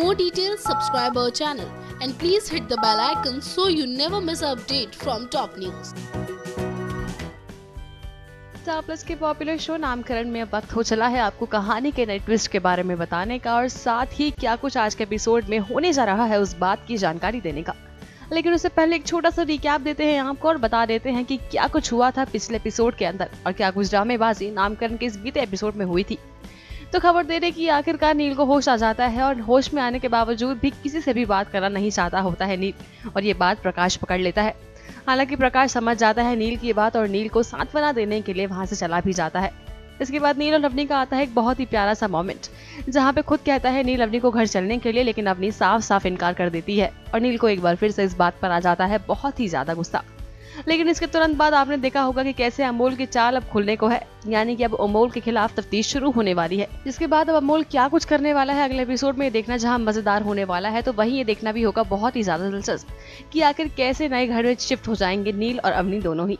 more details, subscribe our channel and please hit the bell icon so you never miss an update from top news. Star plus के popular show नामकरण में अब वक्त हो चला है आपको कहानी के नए ट्विस्ट के बारे में बताने का और साथ ही क्या कुछ आज के एपिसोड में होने जा रहा है उस बात की जानकारी देने का। लेकिन उससे पहले एक छोटा सा रिकैप देते हैं आपको और बता देते हैं कि क्या कुछ हुआ था पिछले एपिसोड के अंदर और क्या कुछ ड्रामेबाजी नामकरण के इस बीते एपिसोड में हुई थी। तो खबर दे रहे कि आखिरकार नील को होश आ जाता है और होश में आने के बावजूद भी किसी से भी बात करना नहीं चाहता होता है नील, और ये बात प्रकाश पकड़ लेता है। हालांकि प्रकाश समझ जाता है नील की बात और नील को सांत्वना देने के लिए वहां से चला भी जाता है। इसके बाद नील और अवनी का आता है एक बहुत ही प्यारा सा मोमेंट, जहां पे खुद कहता है नील अवनी को घर चलने के लिए, लेकिन अवनी साफ साफ इनकार कर देती है और नील को एक बार फिर से इस बात पर आ जाता है बहुत ही ज्यादा गुस्सा। लेकिन इसके तुरंत बाद आपने देखा होगा कि कैसे अमोल की चाल अब खुलने को है, यानी कि अब अमोल के खिलाफ तफ्तीश शुरू होने वाली है। जिसके बाद अब अमोल क्या कुछ करने वाला है अगले एपिसोड में देखना जहां मजेदार होने वाला है, तो वहीं ये देखना भी होगा बहुत ही ज्यादा दिलचस्प कि आखिर कैसे नए घर में शिफ्ट हो जाएंगे नील और अवनी दोनों ही।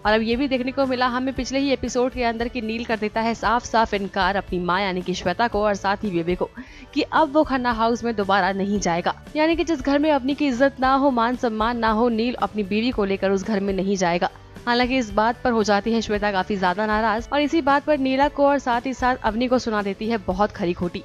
और अब ये भी देखने को मिला हमें पिछले ही एपिसोड के अंदर कि नील कर देता है साफ साफ इनकार अपनी माँ यानी कि श्वेता को और साथ ही बेबे को कि अब वो खन्ना हाउस में दोबारा नहीं जाएगा। यानी कि जिस घर में अपनी की इज्जत ना हो, मान सम्मान ना हो, नील अपनी बीवी को लेकर उस घर में नहीं जाएगा। हालांकि इस बात पर हो जाती है श्वेता काफी ज्यादा नाराज और इसी बात पर नीला को और साथ ही साथ अवनी को सुना देती है बहुत खरी खोटी।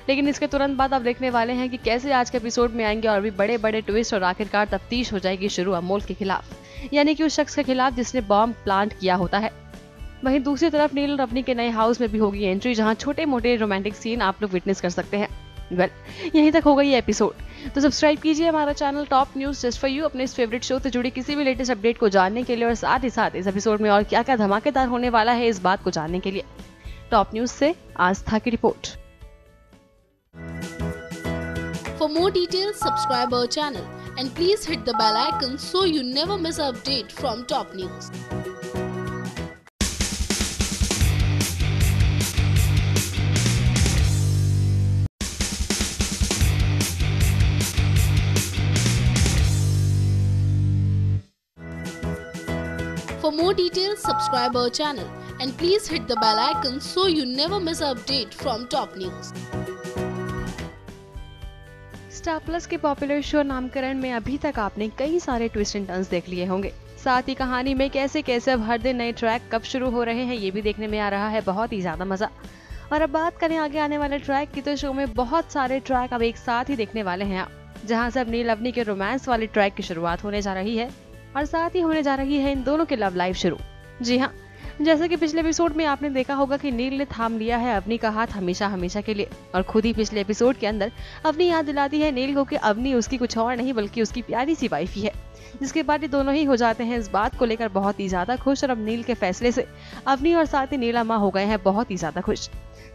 लेकिन इसके तुरंत बाद आप देखने वाले हैं कि कैसे आज के एपिसोड में आएंगे और भी बड़े बड़े ट्विस्ट और आखिरकार तफ्तीश हो जाएगी शुरू अमोल के खिलाफ, यानी कि उस शख्स के खिलाफ जिसने बॉम्ब प्लांट किया होता है। वहीं दूसरी तरफ नील और अवनी के नए हाउस में भी होगी एंट्री, जहां छोटे मोटे रोमांटिक सीन आप लोग विटनेस कर सकते हैं। यहीं तक होगा ये एपिसोड, तो सब्सक्राइब कीजिए हमारा channel top news just for you अपने इस फेवरेट शो से जुड़ी किसी भी लेटेस्ट अपडेट को जानने के लिए और साथ ही साथ इस एपिसोड में और क्या क्या धमाकेदार होने वाला है इस बात को जानने के लिए। टॉप न्यूज से आस्था की report. For more details, subscribe our channel and please hit the bell icon so you never miss an update from top news. For more details, subscribe our channel and please hit the bell icon so you never miss an update from top news. Star plus के popular show नामकरण में अभी तक आपने कई सारे twist and turns देख लिए होंगे। साथ ही कहानी में कैसे कैसे अब हर दिन नए ट्रैक कब शुरू हो रहे हैं ये भी देखने में आ रहा है बहुत ही ज्यादा मजा। और अब बात करें आगे आने वाले ट्रैक की, तो शो में बहुत सारे ट्रैक अब एक साथ ही देखने वाले हैं आप, जहां से अब नील अवनी के रोमांस वाले ट्रैक की शुरुआत होने जा रही है और साथ ही होने जा रही है इन दोनों के लव लाइफ शुरू। जी हाँ, जैसे कि पिछले एपिसोड में आपने देखा होगा कि नील ने थाम लिया है अवनी का हाथ हमेशा हमेशा के लिए, और खुद ही पिछले एपिसोड के अंदर अवनी याद दिलाती है नील को कि अवनी उसकी कुछ और नहीं बल्कि उसकी प्यारी सी वाइफ ही है। जिसके बाद ये दोनों ही हो जाते हैं इस बात को लेकर बहुत ही ज्यादा खुश और अब नील के फैसले से अवनी और साथ ही नीला माँ हो गए हैं बहुत ही ज्यादा खुश।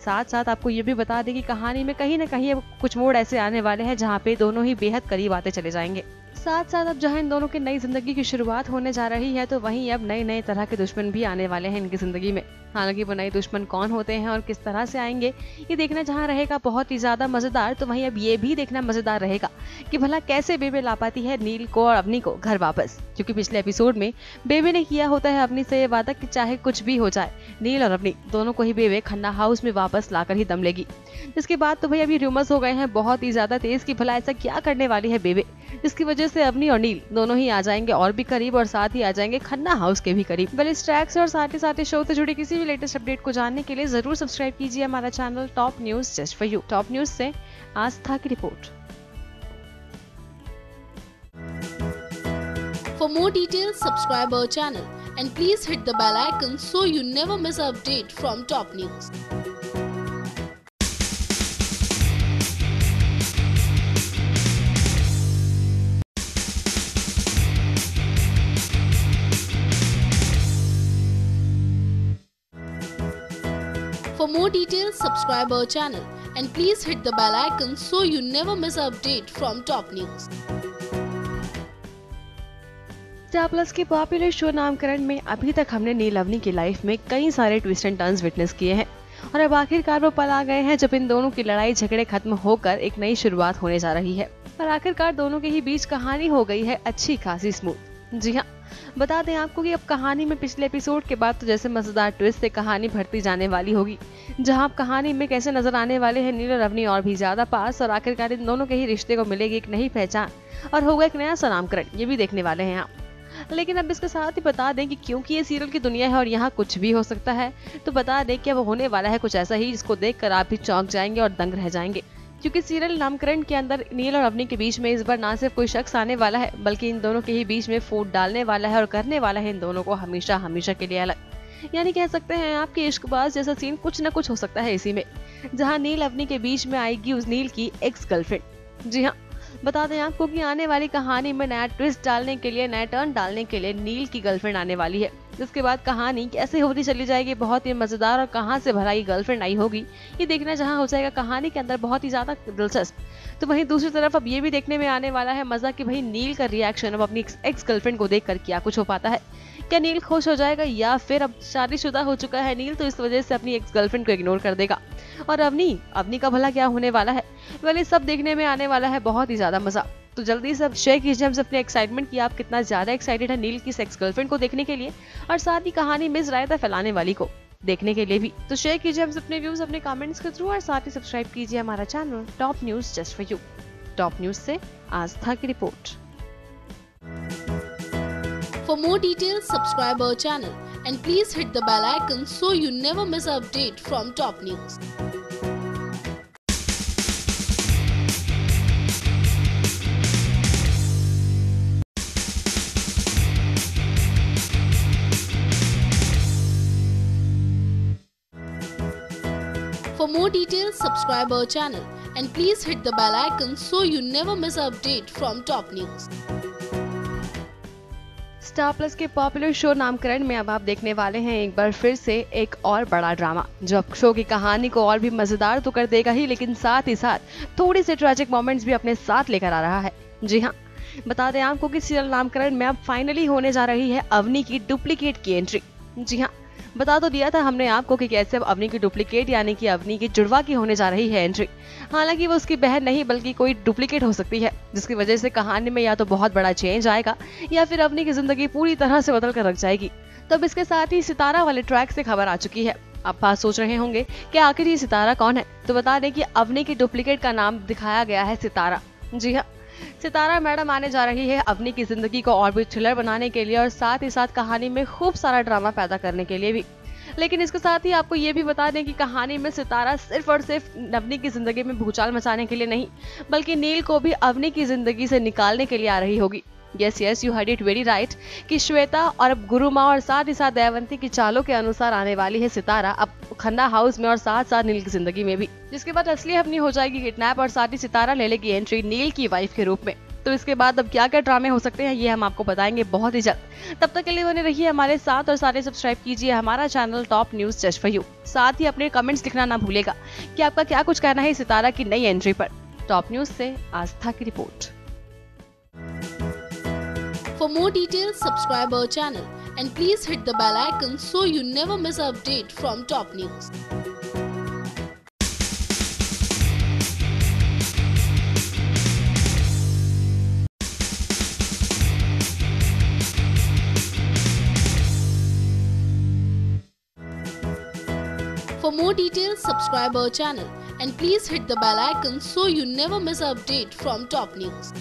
साथ साथ आपको ये भी बता दें कि कहानी में कहीं न कहीं कुछ मोड़ ऐसे आने वाले हैं जहाँ पे दोनों ही बेहद करीब आते चले जाएंगे। साथ साथ अब जहाँ इन दोनों की नई जिंदगी की शुरुआत होने जा रही है, तो वहीं अब नए नए तरह के दुश्मन भी आने वाले हैं इनकी जिंदगी में। हालांकि वो नए दुश्मन कौन होते हैं और किस तरह से आएंगे ये देखना जहाँ रहेगा बहुत ही ज्यादा मजेदार, तो वहीं अब ये भी देखना मजेदार रहेगा कि भला कैसे बेबे ला पाती है नील को और अवनी को घर वापस। क्योंकि पिछले एपिसोड में बेबे ने किया होता है अवनी से ये वादा कि चाहे कुछ भी हो जाए नील और अवनी दोनों को ही बेबे खन्ना हाउस में वापस लाकर ही दम लेगी। जिसके बाद तो भाई अभी रूमर्स हो गए हैं बहुत ही ज्यादा तेज कि भला ऐसा क्या करने वाली है बेबे, जिसकी वजह से अवनी और नील दोनों ही आ जाएंगे और भी करीब और साथ ही आ जाएंगे खन्ना हाउस के भी करीब। वेल, इस ट्रैक से और साथ ही शो से जुड़े किसी भी लेटेस्ट अपडेट को जानने के लिए जरूर सब्सक्राइब कीजिए हमारा channel top news just for you. Top news से आस्था की report. For more details, subscribe our channel and please hit the bell icon so you never miss an update from top news. For more details, subscribe our channel and please hit the bell icon so you never miss an update from top news. Star plus के popular show नामकरण में अभी तक हमने नील अवनी की life में कई सारे ट्विस्ट एंड टर्न्स विटनेस किए हैं और अब आखिरकार वो पल आ गए हैं जब इन दोनों की लड़ाई झगड़े खत्म होकर एक नई शुरुआत होने जा रही है और आखिरकार दोनों के ही बीच कहानी हो गई है अच्छी खासी स्मूथ। जी हाँ, बता दें आपको कि अब कहानी में पिछले एपिसोड के बाद तो जैसे मजेदार ट्विस्ट से कहानी बढ़ती जाने वाली होगी, जहां अब कहानी में कैसे नजर आने वाले हैं नील और अवनी और भी ज्यादा पास, और आखिरकार इन दोनों के ही रिश्ते को मिलेगी एक नई पहचान और होगा एक नया सा नामकरण, ये भी देखने वाले हैं आप। लेकिन अब इसके साथ ही बता दें कि क्योंकि ये सीरियल की दुनिया है और यहाँ कुछ भी हो सकता है, तो बता दें कि अब होने वाला है कुछ ऐसा ही जिसको देखकर आप भी चौंक जाएंगे और दंग रह जाएंगे। क्योंकि सीरियल नामकरण के अंदर नील और अवनी के बीच में इस बार ना सिर्फ कोई शख्स आने वाला है, बल्कि इन दोनों के ही बीच में फूट डालने वाला है और करने वाला है इन दोनों को हमेशा हमेशा के लिए अलग। यानी कह सकते हैं आपके इश्कबाज जैसा सीन कुछ न कुछ हो सकता है इसी में, जहाँ नील अवनी के बीच में आएगी उस नील की एक्स गर्लफ्रेंड। जी हाँ, बता दें आपको कि आने वाली कहानी में नया ट्विस्ट डालने के लिए, नया टर्न डालने के लिए नील की गर्लफ्रेंड आने वाली है, जिसके बाद कहानी कैसे होती चली जाएगी, बहुत ही मजेदार और कहां से भला ये गर्लफ्रेंड आई होगी, ये देखना जहां हो जाएगा कहानी के अंदर बहुत ही ज्यादा दिलचस्प। तो वहीं दूसरी तरफ अब ये भी देखने में आने वाला है मजा कि भाई नील का रिएक्शन अब अपनी एक्स गर्लफ्रेंड को देखकर क्या कुछ हो पाता है। क्या नील खुश हो जाएगा, या फिर अब शादीशुदा हो चुका है नील तो इस वजह से अपनी एक्स गर्लफ्रेंड को इग्नोर कर देगा, और अवनी का भला क्या होने वाला है। वेल, सब देखने में आने वाला है बहुत ही ज्यादा मजा। तो जल्दी से अब शेयर कीजिए हमसे अपने एक्साइटमेंट की आप कितना ज्यादा एक्साइटेड है नील की सेक्स गर्लफ्रेंड को देखने के लिए, और साथ ही कहानी मिस रायता फैलाने वाली को देखने के लिए भी। तो शेयर कीजिए हमसे अपने व्यूज अपने कमेंट्स के थ्रू, और साथ ही सब्सक्राइब कीजिए हमारा channel top news just for you. Top news से आस्था की report. For more details, subscribe our channel and please hit the bell icon so you never miss an update from Top News. For more details, subscribe our channel and please hit the bell icon so you never miss an update from Top News. Star plus के popular show नामकरण में अब आप देखने वाले हैं एक बार फिर से एक और बड़ा ड्रामा, जो अब शो की कहानी को और भी मजेदार तो कर देगा ही, लेकिन साथ ही साथ थोड़ी से ट्रैजिक मोमेंट्स भी अपने साथ लेकर आ रहा है। जी हाँ, बता दें आपको कि सीरियल नामकरण में अब फाइनली होने जा रही है अवनी की डुप्लीकेट की एंट्री। जी हाँ, बता तो दिया था हमने आपको कि कैसे अब अवनी की डुप्लीकेट यानी कि अवनी की जुड़वा की होने जा रही है एंट्री। हालांकि वो उसकी बहन नहीं बल्कि कोई डुप्लीकेट हो सकती है, जिसकी वजह से कहानी में या तो बहुत बड़ा चेंज आएगा या फिर अवनी की जिंदगी पूरी तरह से बदल कर रख जाएगी। तब इसके साथ ही सितारा वाले ट्रैक से खबर आ चुकी है। आप बात सोच रहे होंगे कि आखिर ये सितारा कौन है, तो बता दें कि अवनी की डुप्लीकेट का नाम दिखाया गया है सितारा। जी हाँ, सितारा मैडम आने जा रही है अवनी की जिंदगी को और भी थ्रिलर बनाने के लिए, और साथ ही साथ कहानी में खूब सारा ड्रामा पैदा करने के लिए भी। लेकिन इसके साथ ही आपको ये भी बता दें कि कहानी में सितारा सिर्फ और सिर्फ अवनी की जिंदगी में भूचाल मचाने के लिए नहीं, बल्कि नील को भी अवनी की जिंदगी से निकालने के लिए आ रही होगी। Yes you heard it very right कि श्वेता और अब गुरुमा और साथ ही साथ दयावंती की चालों के अनुसार आने वाली है सितारा अब खन्ना हाउस में और साथ साथ नील की जिंदगी में भी, जिसके बाद असली अवनी हो जाएगी किडनैप, और साथ ही सितारा ले लेगी एंट्री नील की वाइफ के रूप में। तो इसके बाद अब क्या क्या ड्रामे हो सकते हैं ये हम आपको बताएंगे बहुत ही जल्द। तब तक के लिए बने रहिए हमारे साथ और सारे सब्सक्राइब कीजिए हमारा channel top news just for you. साथ ही अपने कमेंट्स लिखना ना भूलेगा कि आपका क्या कुछ कहना है सितारा की नई एंट्री पर। टॉप न्यूज से आस्था की report. For more details, subscribe our channel and please hit the bell icon so you never miss an update from Top News. For more details, subscribe our channel and please hit the bell icon so you never miss an update from Top News.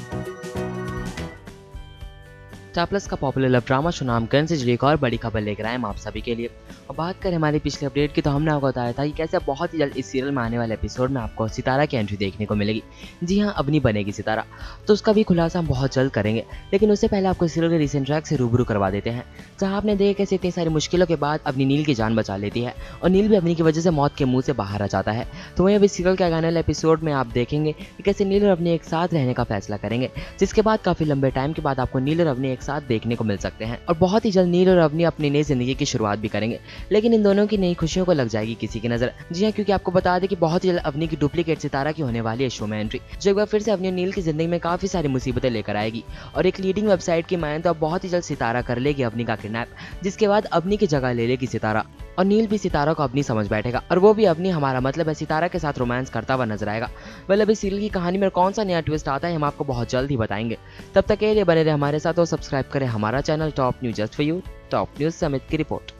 Star plus का popular love drama show नामकरण से जुड़ी एक और बड़ी खबर लेकर आए हम आप सभी के लिए। और बात करें हमारी पिछले अपडेट की, तो हमने आपको बताया था कि कैसे बहुत ही जल्द इस सीरियल में आने वाले एपिसोड में आपको सितारा की एंट्री देखने को मिलेगी। जी हाँ, अवनी बनेगी सितारा, तो उसका भी खुलासा हम बहुत जल्द करेंगे। लेकिन उससे पहले आपको सीरियल के रिसेंट ट्रैक से रूबरू करवा देते हैं, जहाँ आपने देखा कैसे इतनी सारी मुश्किलों के बाद अवनी नील की जान बचा लेती है और नील भी अवनी की वजह से मौत के मुंह से बाहर आ जाता है। तो वहीं अभी सीरियल के आने वाले एपिसोड में आप देखेंगे कि कैसे नील और अवनी एक साथ रहने का फैसला करेंगे, जिसके बाद काफी लंबे टाइम के बाद आपको नील और अवनी एक साथ देखने को मिल सकते हैं। और बहुत ही जल्द नील और अवनी अपनी नई जिंदगी की शुरुआत भी करेंगे, लेकिन इन दोनों की नई खुशियों को लग जाएगी किसी की नजर। जी हाँ, क्योंकि आपको बता दें कि बहुत ही जल्द अवनी की डुप्लीकेट सितारा की होने वाली है शो में एंट्री, जो एक बार फिर से अवनी और नील की जिंदगी में काफी सारी मुसीबतें लेकर आएगी। और एक लीडिंग वेबसाइट की माने तो बहुत ही जल्द सितारा कर लेगी अवनी का किडनैप, जिसके बाद अवनी की जगह ले लेगी सितारा। और नील भी सितारा को अपनी समझ बैठेगा और वो भी अपनी, हमारा मतलब है सितारा के साथ रोमांस करता हुआ नजर आएगा। वेल अभी सीरियल की कहानी में कौन सा नया ट्विस्ट आता है हम आपको बहुत जल्द ही बताएंगे। तब तक के लिए बने रहे हमारे साथ और सब्सक्राइब करें हमारा channel top news just for you. Top news से अमित की report.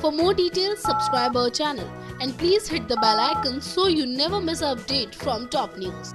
For more details, subscribe our channel and please hit the bell icon so you never miss an update from Top News.